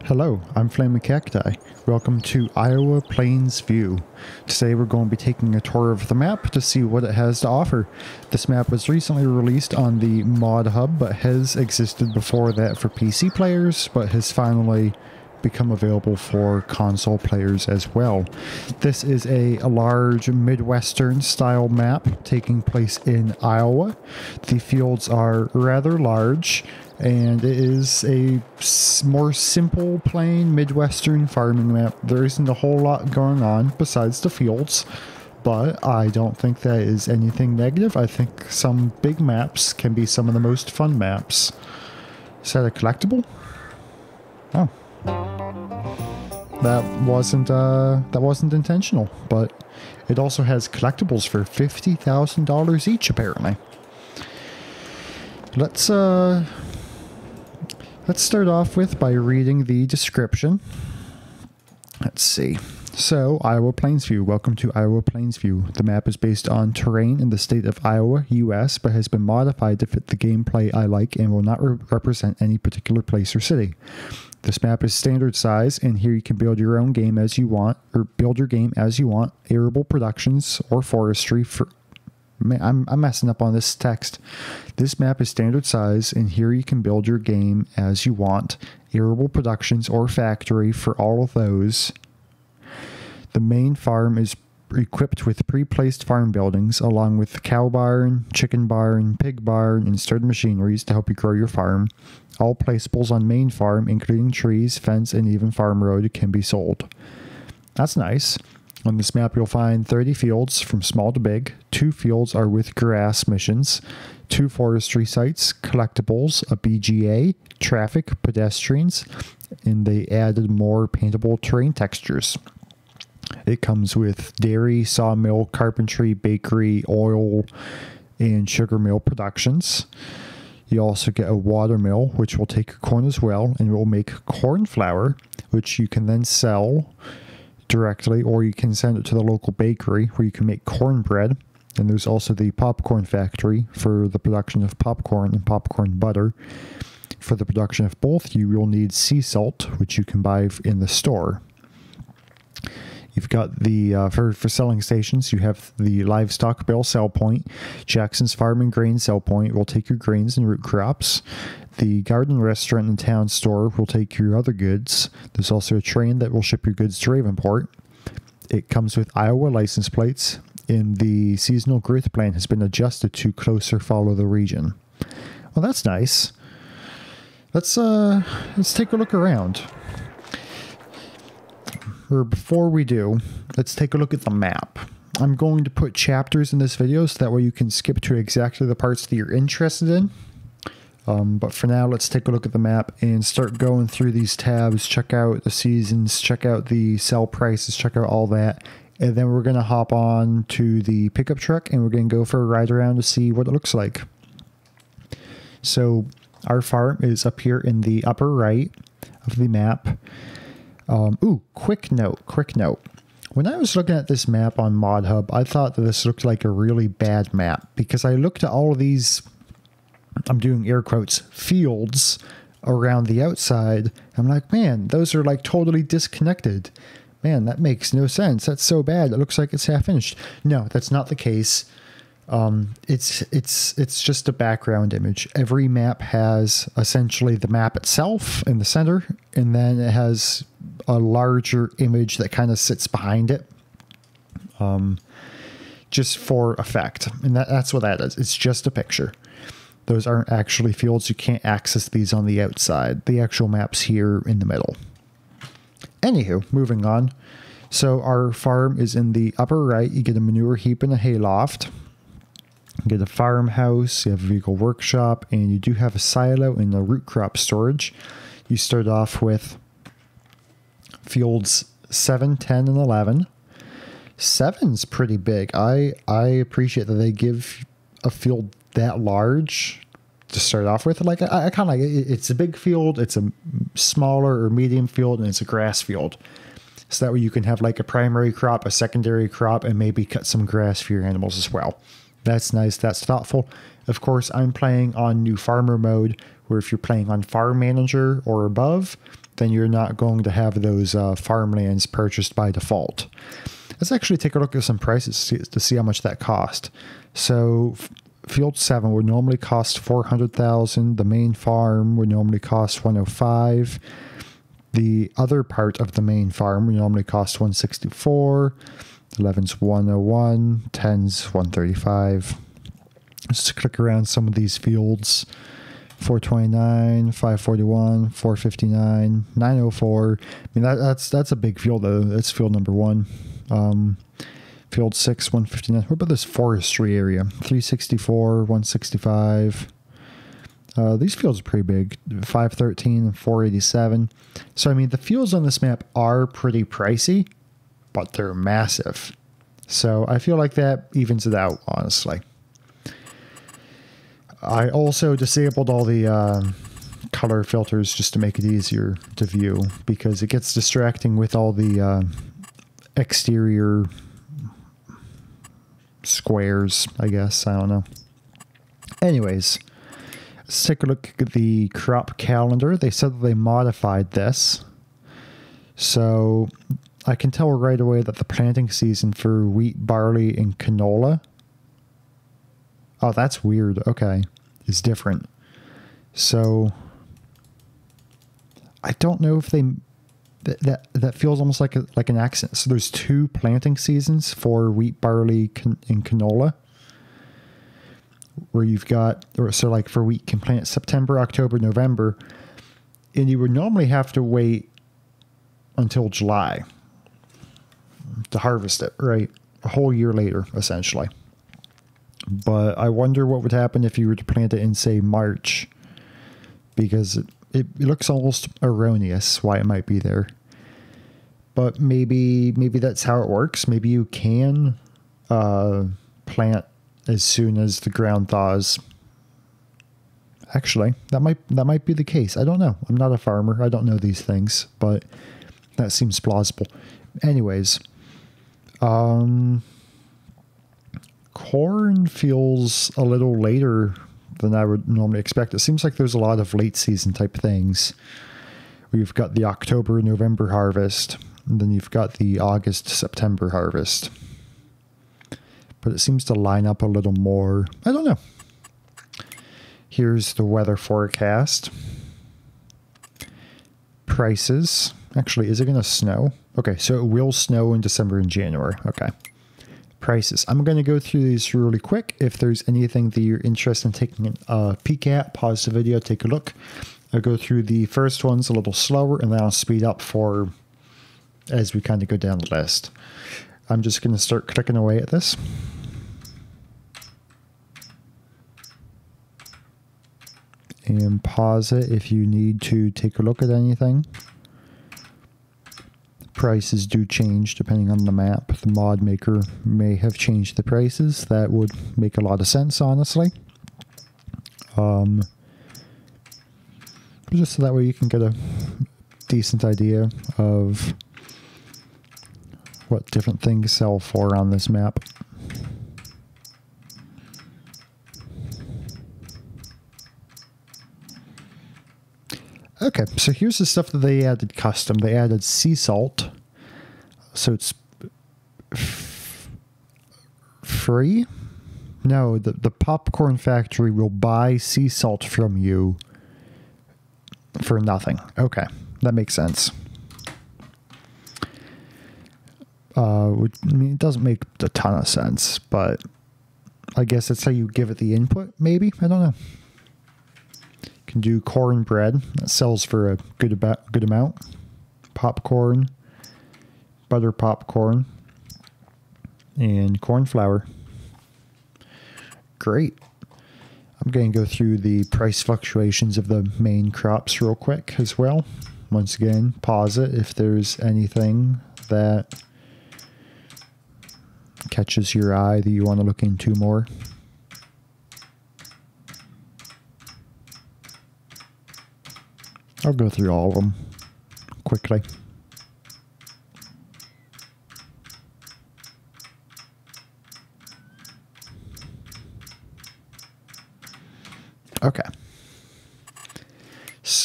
Hello, I'm Flaming Cacti. Welcome to Iowa Plains View. Today we're going to be taking a tour of the map to see what it has to offer. This map was recently released on the Mod Hub, but has existed before that for PC players, but has finally become available for console players as well. This is a large Midwestern style map taking place in Iowa. The fields are rather large, and it is a more simple, plain Midwestern farming map. There isn't a whole lot going on besides the fields, but I don't think that is anything negative. I think some big maps can be some of the most fun maps. Is that a collectible? Oh. That wasn't intentional, but it also has collectibles for $50,000 each, apparently. Let's start off by reading the description. Let's see. So, Iowa Plains View. Welcome to Iowa Plains View. The map is based on terrain in the state of Iowa, US, but has been modified to fit the gameplay I like and will not represent any particular place or city. This map is standard size, and here you can build your own game as you want, or build your game as you want, arable productions, or forestry for... Man, I'm messing up on this text. This map is standard size, and here you can build your game as you want, arable productions, or factory for all of those. The main farm is equipped with pre-placed farm buildings, along with cow barn, chicken barn, pig barn, and starter machineries to help you grow your farm. All placeables on main farm, including trees, fence, and even farm road, can be sold. That's nice. On this map, you'll find 30 fields from small to big. 2 fields are with grass missions, 2 forestry sites, collectibles, a BGA, traffic, pedestrians, and they added more paintable terrain textures. It comes with dairy, sawmill, carpentry, bakery, oil, and sugar mill productions. You also get a water mill, which will take your corn as well, and will make corn flour, which you can then sell directly, or you can send it to the local bakery where you can make cornbread. And there's also the popcorn factory for the production of popcorn and popcorn butter. For the production of both, you will need sea salt, which you can buy in the store. You've got the, for selling stations, you have the livestock bale sell point. Jackson's Farm and Grain sell point will take your grains and root crops. The garden restaurant and town store will take your other goods. There's also a train that will ship your goods to Ravenport. It comes with Iowa license plates, and the seasonal growth plan has been adjusted to closer follow the region. Well, that's nice. Let's take a look around. Or before we do, let's take a look at the map. I'm going to put chapters in this video so that way you can skip to exactly the parts that you're interested in. But for now, let's take a look at the map and start going through these tabs, check out the seasons, check out the sell prices, check out all that. And then we're going to hop on to the pickup truck and we're going to go for a ride around to see what it looks like. So our farm is up here in the upper right of the map. Quick note. When I was looking at this map on Mod Hub, I thought that this looked like a really bad map because I looked at all of these, I'm doing air quotes, fields around the outside. I'm like, man, those are like totally disconnected. Man, that makes no sense. That's so bad. It looks like it's half finished. No, that's not the case. It's just a background image. Every map has essentially the map itself in the center, and then it has a larger image that kind of sits behind it, just for effect. And that's what that is. It's just a picture. Those aren't actually fields. You can't access these on the outside. The actual map's here in the middle. Anywho, moving on. So our farm is in the upper right. You get a manure heap and a hayloft. You get a farmhouse, you have a vehicle workshop, and you do have a silo and a root crop storage. You start off with fields 7, 10, and 11. 7's pretty big. I appreciate that they give a field that large to start off with. Like I kind of like it. It's a big field, it's a smaller or medium field, and it's a grass field. So that way you can have like a primary crop, a secondary crop, and maybe cut some grass for your animals as well. That's nice. That's thoughtful. Of course, I'm playing on new farmer mode, where if you're playing on farm manager or above, then you're not going to have those farmlands purchased by default. Let's actually take a look at some prices to see how much that cost. So Field 7 would normally cost 400,000. The main farm would normally cost 105. The other part of the main farm would normally cost 164. 11's 101. 10's 135. Let's click around some of these fields. 429, 541, 459, 904. I mean, that's a big field, though. That's field number 1. Field 6, 159. What about this forestry area? 364, 165. These fields are pretty big. 513 and 487. So, I mean, the fields on this map are pretty pricey, but they're massive. So, I feel like that evens it out, honestly. I also disabled all the color filters just to make it easier to view, because it gets distracting with all the exterior squares, I guess. I don't know. Anyways, let's take a look at the crop calendar. They said that they modified this. So I can tell right away that the planting season for wheat, barley, and canola, oh, that's weird. Okay. Is different. So I don't know if they that feels almost like an accident. So there's 2 planting seasons for wheat, barley, and canola, where you've got, so like for wheat, you can plant September, October, November, and you would normally have to wait until July to harvest it, right? A whole year later, essentially. But I wonder what would happen if you were to plant it in, say, March, because it looks almost erroneous why it might be there. But maybe that's how it works. Maybe you can plant as soon as the ground thaws. Actually, that might be the case. I don't know. I'm not a farmer. I don't know these things, but that seems plausible. Anyways, corn feels a little later than I would normally expect. It seems like there's a lot of late season type things. We've got the October, November harvest, and then you've got the August, September harvest. But it seems to line up a little more. I don't know. Here's the weather forecast. Prices. Actually, is it going to snow? Okay, so it will snow in December and January. Okay. Prices. I'm going to go through these really quick. If there's anything that you're interested in taking a peek at, pause the video, take a look. I'll go through the first ones a little slower, and then I'll speed up for as we kind of go down the list. I'm just going to start clicking away at this. And pause it if you need to take a look at anything. Prices do change depending on the map. The mod maker may have changed the prices. That would make a lot of sense, honestly. Just so that way you can get a decent idea of what different things sell for on this map. Okay, so here's the stuff that they added custom. They added sea salt. So it's free? No, the popcorn factory will buy sea salt from you for nothing. Okay, that makes sense. I mean, it doesn't make a ton of sense, but I guess that's how you give it the input, maybe? I don't know. Can do cornbread. That sells for a good amount. Popcorn, butter popcorn, and corn flour. Great. I'm going to go through the price fluctuations of the main crops real quick as well. Once again, pause it if there's anything that catches your eye that you want to look into more. I'll go through all of them quickly.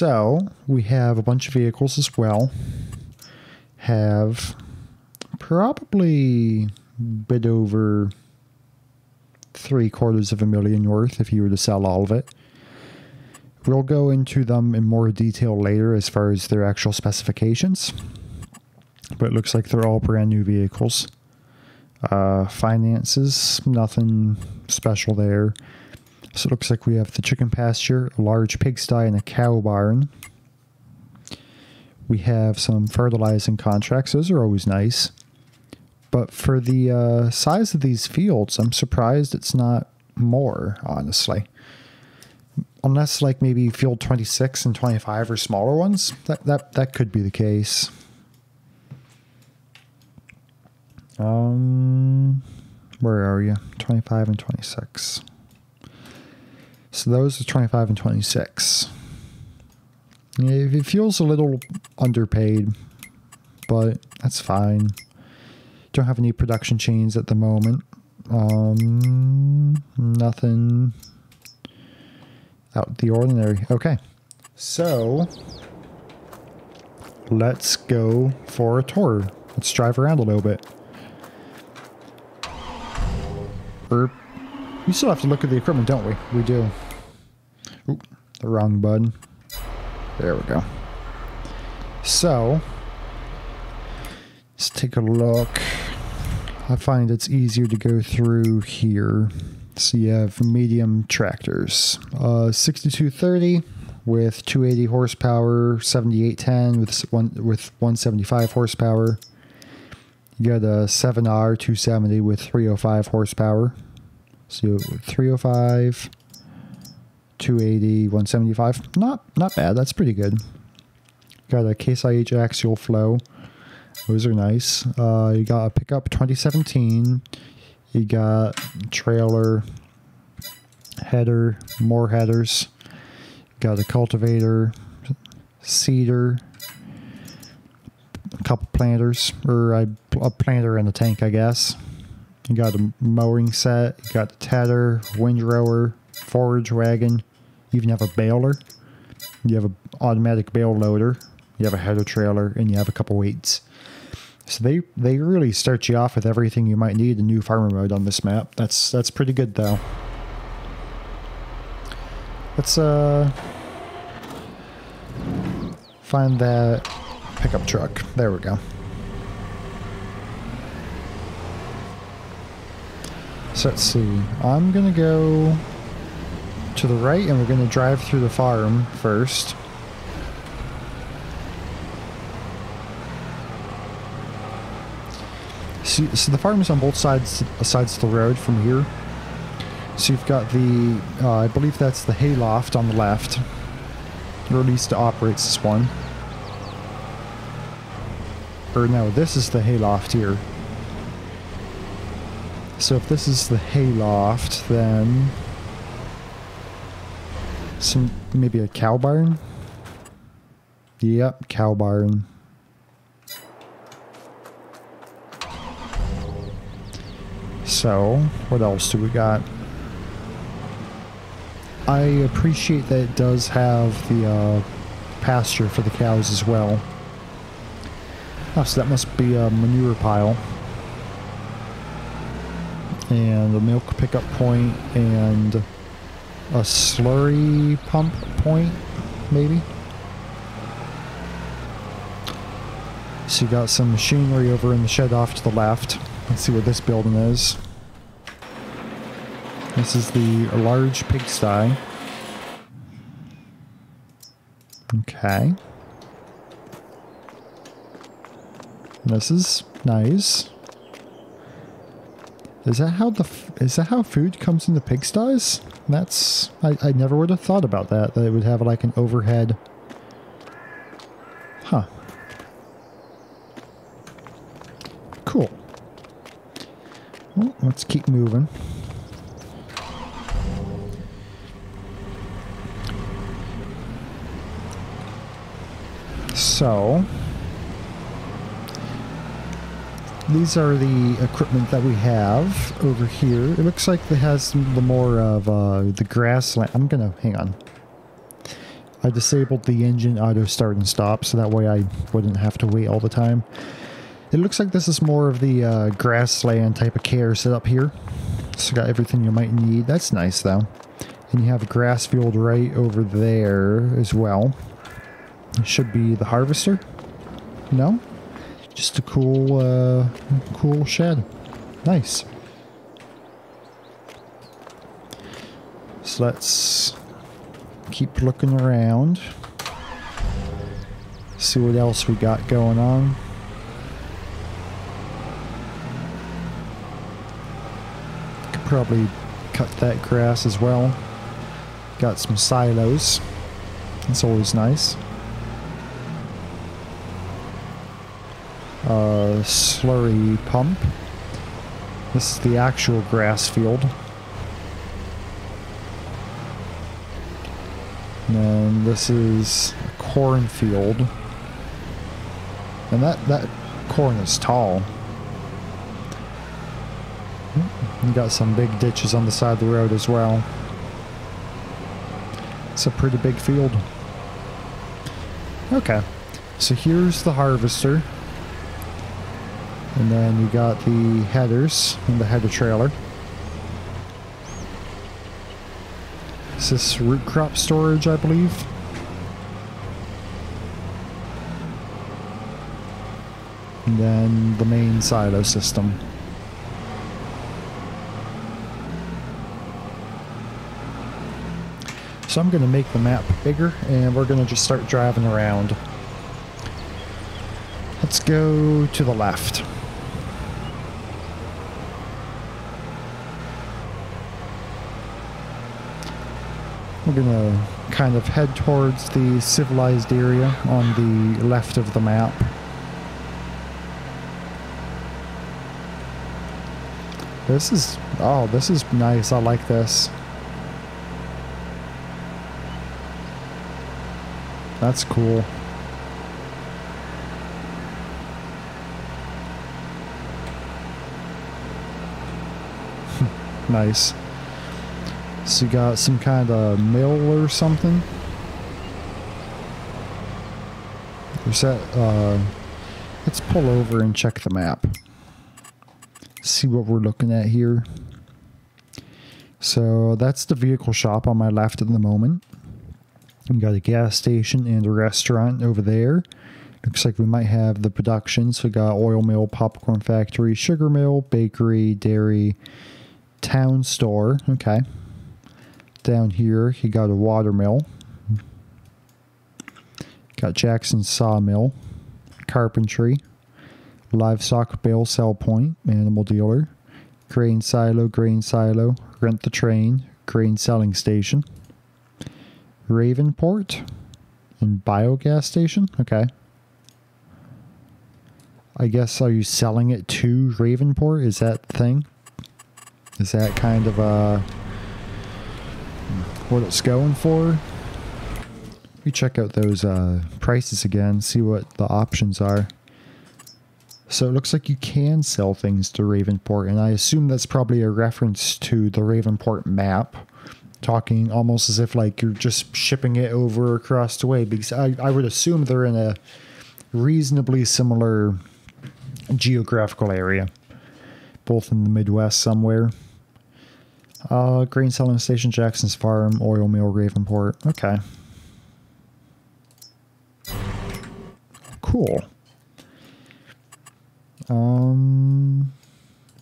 So we have a bunch of vehicles as well. Have probably a bit over $750,000 worth if you were to sell all of it. We'll go into them in more detail later as far as their actual specifications. But it looks like they're all brand new vehicles. Finances, nothing special there. So it looks like we have the chicken pasture, a large pigsty, and a cow barn. We have some fertilizing contracts. Those are always nice. But for the size of these fields, I'm surprised it's not more, honestly. Unless like maybe field 26 and 25 are smaller ones. That could be the case. Where are you? 25 and 26. So those are 25 and 26. It feels a little underpaid, but that's fine. Don't have any production chains at the moment. Nothing out of the ordinary. Okay, so let's go for a tour. Let's drive around a little bit. We still have to look at the equipment, don't we? We do. Oop, the wrong button. There we go. So, let's take a look. I find it's easier to go through here. So you have medium tractors. 6230 with 280 horsepower, 7810 with 175 horsepower. You got a 7R 270 with 305 horsepower. So 305, 280, 175. Not bad. That's pretty good. Got a Case IH axial flow. Those are nice. You got a pickup 2017. You got trailer, header, more headers. Got a cultivator, seeder, a couple planters, or a planter and a tank, I guess. You got a mowing set, you got the tedder, windrower, forage wagon, you even have a baler. You have an automatic bale loader, you have a header trailer, and you have a couple weights. So they really start you off with everything you might need in new farmer mode on this map. That's pretty good though. Let's find that pickup truck. There we go. So let's see. I'm gonna go to the right and we're gonna drive through the farm first. So the farm is on both sides of the road from here. So you've got the, I believe that's the hayloft on the left, or at least it operates as one. Or no, this is the hayloft here. So if this is the hayloft, then maybe a cow barn? Yep, cow barn. So, what else do we got? I appreciate that it does have the pasture for the cows as well. Oh, so that must be a manure pile. And a milk pickup point and a slurry pump point, maybe? So you got some machinery over in the shed off to the left. Let's see what this building is. This is the large pigsty. Okay. This is nice. Is that how food comes into pigsties? That's I never would have thought about that it would have like an overhead. Huh. Cool. Well, let's keep moving. So, these are the equipment that we have over here. It looks like it has the more of the grassland. I'm gonna hang on. I disabled the engine auto start and stop so that way I wouldn't have to wait all the time. It looks like this is more of the grassland type of care setup here. So got everything you might need. That's nice though. And you have a grass field right over there as well. It should be the harvester. No? Just a cool, cool shed. Nice. So let's keep looking around. See what else we got going on. Could probably cut that grass as well. Got some silos. That's always nice. Slurry pump. This is the actual grass field. And then this is a cornfield. And that corn is tall. You got some big ditches on the side of the road as well. It's a pretty big field. Okay, so here's the harvester. And then you got the headers and the header trailer. Is this root crop storage, I believe? And then the main silo system. So I'm going to make the map bigger and we're going to just start driving around. Let's go to the left. We're going to kind of head towards the civilized area on the left of the map. This is nice. I like this. That's cool. Nice. So you got some kind of mill or something? There's that, let's pull over and check the map. See what we're looking at here. So that's the vehicle shop on my left at the moment. We got a gas station and a restaurant over there. Looks like we might have the production. So we got oil mill, popcorn factory, sugar mill, bakery, dairy, town store. Okay. Down here, you got a water mill. Got Jackson sawmill, carpentry, livestock bale sell point, animal dealer, grain silo, rent the train, grain selling station, Ravenport, and biogas station. Okay. I guess, are you selling it to Ravenport? Is that the thing? Is that kind of what it's going for? We check out those prices again, see what the options are. So it looks like you can sell things to Ravenport, and I assume that's probably a reference to the Ravenport map, talking almost as if like you're just shipping it over across the way, because I would assume they're in a reasonably similar geographical area, both in the Midwest somewhere. Grain selling station, Jackson's Farm, oil mill, Ravenport. Okay. Cool.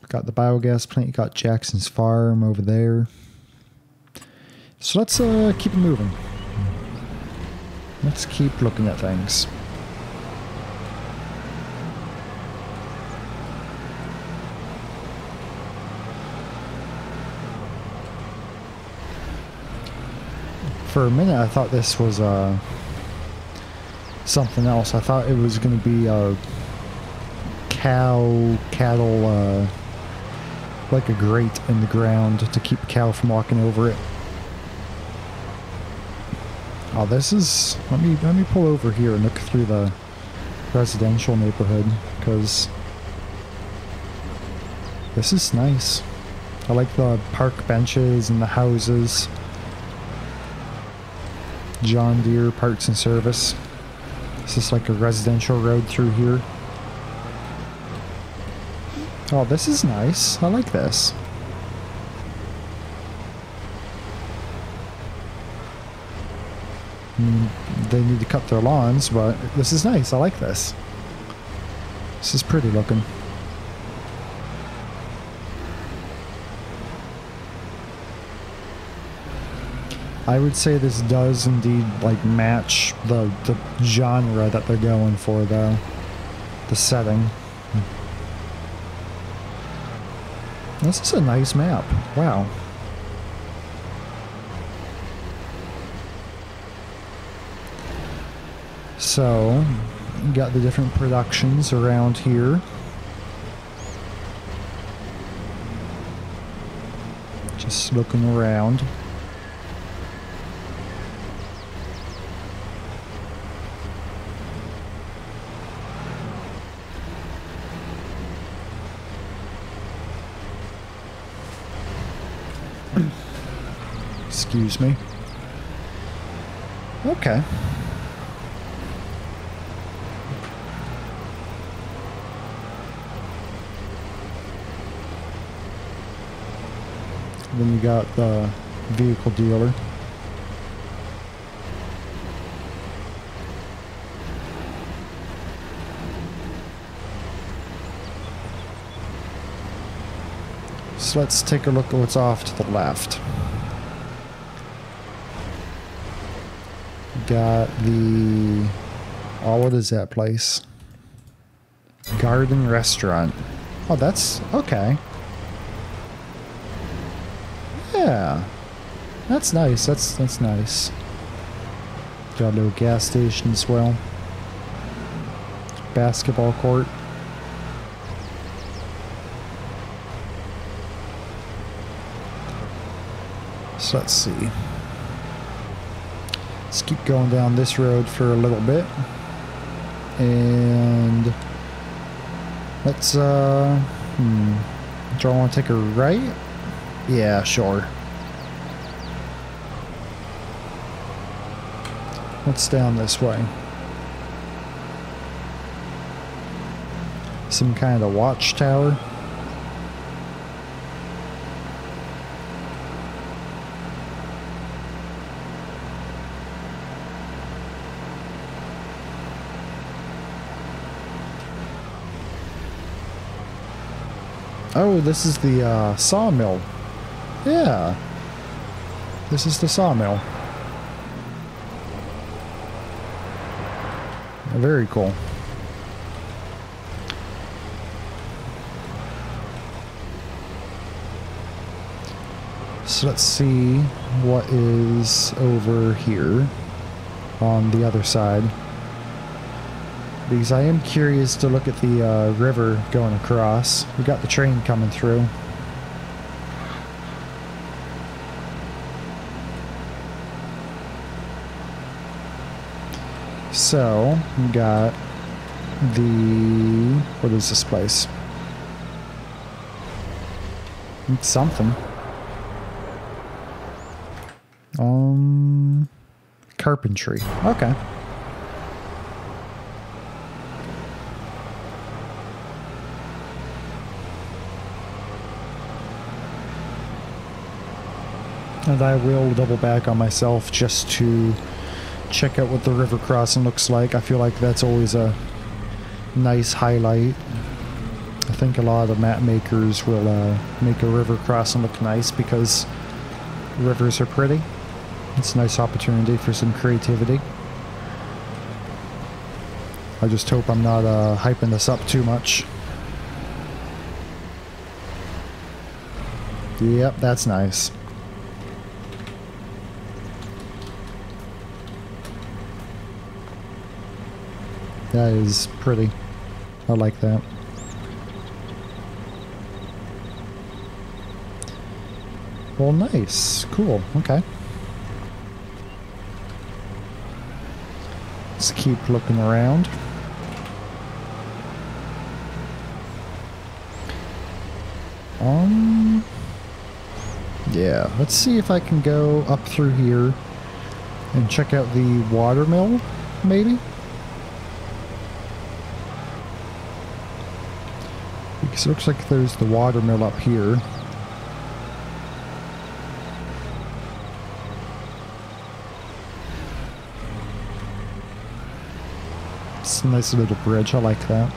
Got the biogas plant, got Jackson's Farm over there. So let's keep it moving. Let's keep looking at things. For a minute I thought this was something else. I thought it was going to be a cattle, like a grate in the ground to keep a cow from walking over it. Oh, this is, let me pull over here and look through the residential neighborhood, because this is nice. I like the park benches and the houses. John Deere Parts and Service. This is like a residential road through here. Oh, this is nice. I like this. They need to cut their lawns, but this is nice. I like this. This is pretty looking. I would say this does indeed like match the genre that they're going for, though. The setting. This is a nice map. Wow. So, you got the different productions around here. Just looking around. Excuse me. Okay. Then you got the vehicle dealer. So let's take a look at what's off to the left. Got the... oh, what is that place? Garden Restaurant. Oh, that's... okay. Yeah. That's nice. That's nice. Got a little gas station as well. Basketball court. So let's see. Let's keep going down this road for a little bit. And let's do I want to take a right? Yeah, sure. What's down this way? Some kind of watchtower. Oh, this is the sawmill. Yeah. This is the sawmill. Very cool. So let's see what is over here on the other side. Because I am curious to look at the river going across. We got the train coming through. So, we got the... what is this place? It's something. Carpentry. Okay. And I will double back on myself just to check out what the river crossing looks like. I feel like that's always a nice highlight. I think a lot of map makers will make a river crossing look nice because rivers are pretty. It's a nice opportunity for some creativity. I just hope I'm not hyping this up too much. Yep, that's nice. That is pretty. I like that. Well, nice. Cool. Okay. Let's keep looking around. Yeah, let's see if I can go up through here and check out the watermill, maybe? Because it looks like there's the watermill up here. It's a nice little bridge, I like that.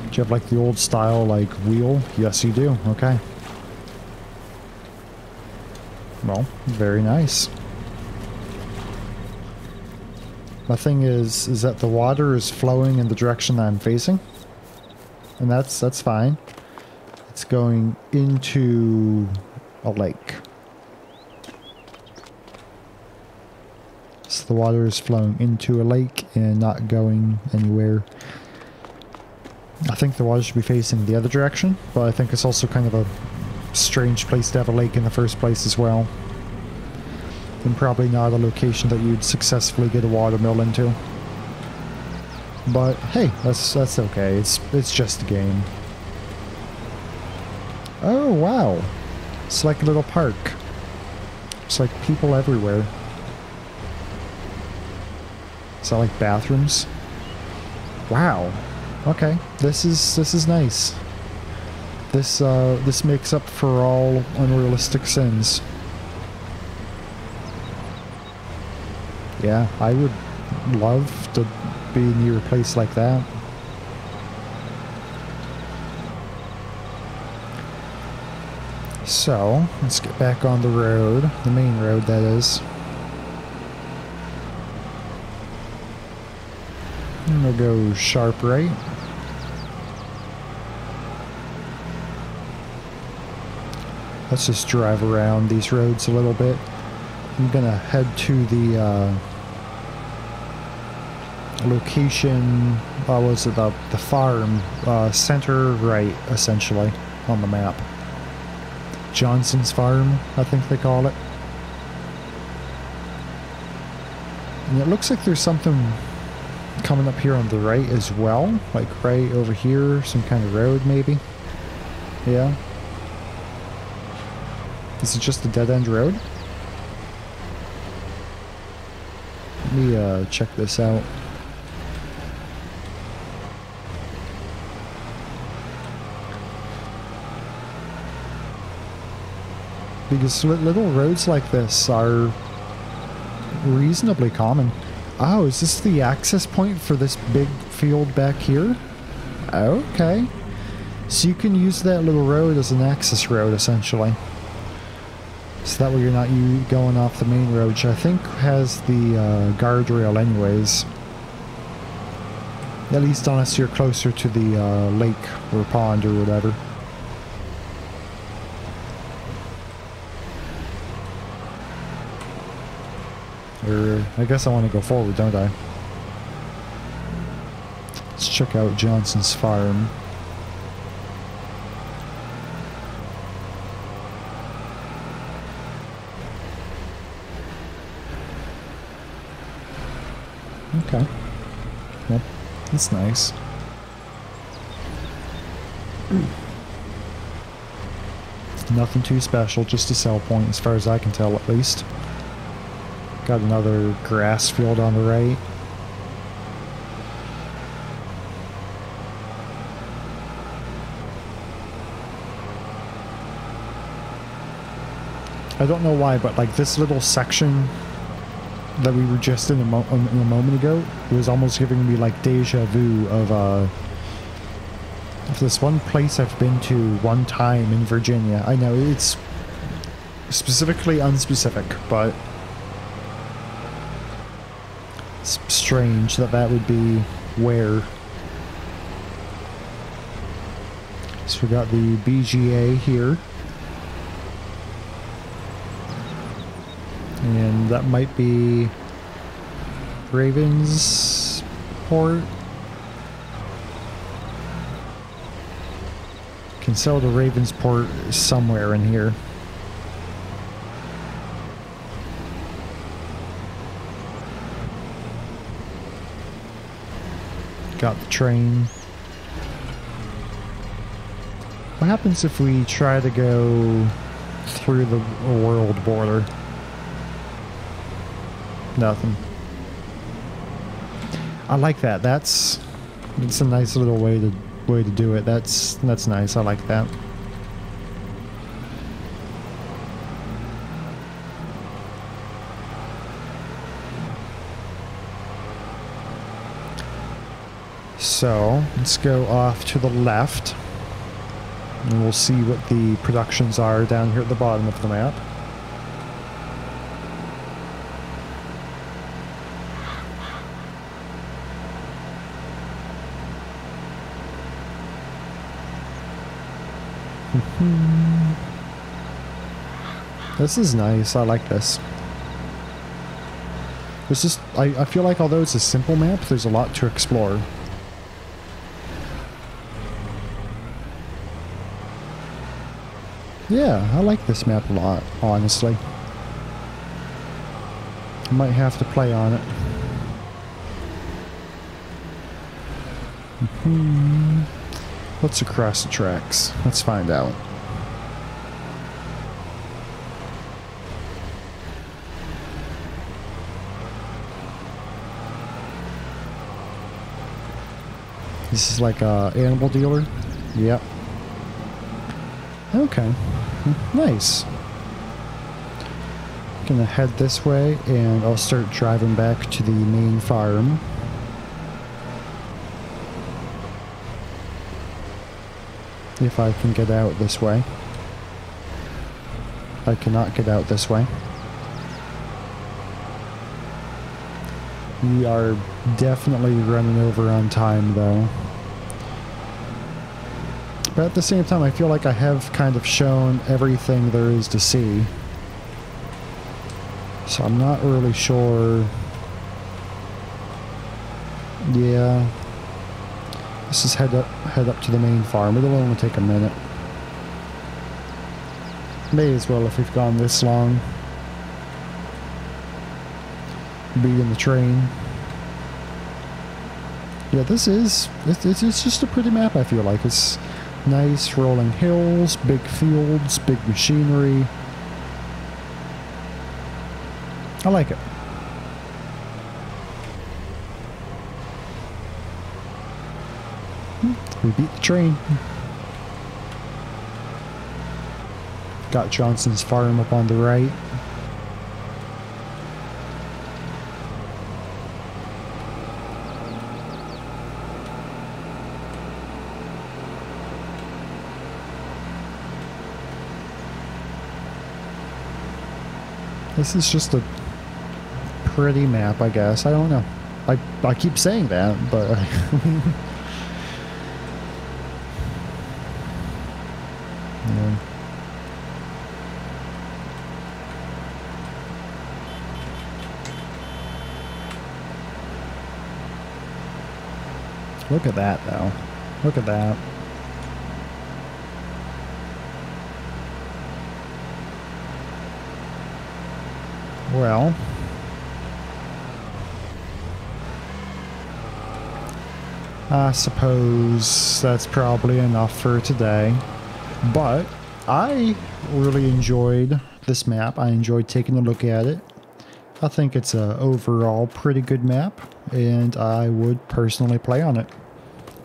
Do you have like the old style like wheel? Yes you do, okay. Well, very nice. My thing is that the water is flowing in the direction that I'm facing. And that's fine. It's going into a lake. So the water is flowing into a lake and not going anywhere. I think the water should be facing the other direction, but I think it's also kind of a strange place to have a lake in the first place as well. And probably not a location that you'd successfully get a watermill into. But hey, that's okay. It's just a game. Oh wow. It's like a little park. It's like people everywhere. Is that like bathrooms? Wow. Okay. This is nice. This makes up for all unrealistic sins. Yeah, I would love to be near a place like that. So, let's get back on the road, the main road that is. And we'll go sharp right. Let's just drive around these roads a little bit. I'm gonna head to the location, what was it, the farm, center right, essentially, on the map. Johnson's Farm, I think they call it. And it looks like there's something coming up here on the right as well, like right over here, some kind of road maybe. Yeah. Is it just a dead-end road? Let me check this out. Because little roads like this are reasonably common. Oh, is this the access point for this big field back here? Okay. So you can use that little road as an access road, essentially. So that way you're not going off the main road, which I think has the guardrail anyways. At least unless you're closer to the lake or pond or whatever. Or I guess I want to go forward, don't I? Let's check out Johnson's Farm. Okay. Well, that's nice. Nothing too special, just a sell point as far as I can tell at least. Got another grass field on the right. I don't know why, but like this little section that we were just in a moment ago, it was almost giving me like deja vu of this one place I've been to one time in Virginia. I know it's specifically unspecific, but it's strange that that would be where. So we got the BGA here. And that might be Ravensport. Can sell to Ravensport somewhere in here. Got the train. What happens if we try to go through the world border? Nothing. I like that. It's a nice little way to do it. That's nice. I like that. So let's go off to the left, and we'll see what the productions are down here at the bottom of the map. This is nice. I like this. This is, I feel like although it's a simple map, there's a lot to explore. Yeah, I like this map a lot, honestly. I might have to play on it. What's across the tracks? Let's find out. This is like a animal dealer? Yep. Okay. Nice. Gonna head this way and I'll start driving back to the main farm. If I can get out this way. I cannot get out this way. We are definitely running over on time though. But at the same time, I feel like I have kind of shown everything there is to see. So I'm not really sure. Yeah. Let's just head up to the main farm. It'll only take a minute. May as well if we've gone this long. Be in the train. Yeah, this is it's just a pretty map. I feel like it's nice rolling hills, big fields, big machinery. I like it. We beat the train. Got Johnson's farm up on the right. This is just a pretty map, I guess. I don't know. I keep saying that, but yeah. Look at that, though. Look at that. Well, I suppose that's probably enough for today. But I really enjoyed this map. I enjoyed taking a look at it. I think it's a overall pretty good map, and I would personally play on it.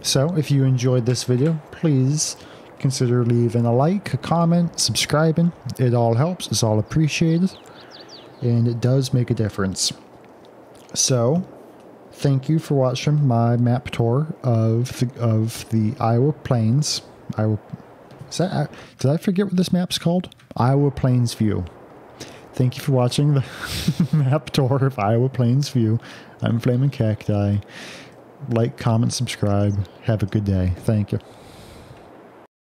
So if you enjoyed this video, please consider leaving a like, a comment, subscribing. It all helps. It's all appreciated. And it does make a difference. So, thank you for watching my map tour of the Iowa Plains. Did I forget what this map's called? Iowa Plains View. Thank you for watching the map tour of Iowa Plains View. I'm Flaming Cacti. Like, comment, subscribe. Have a good day. Thank you.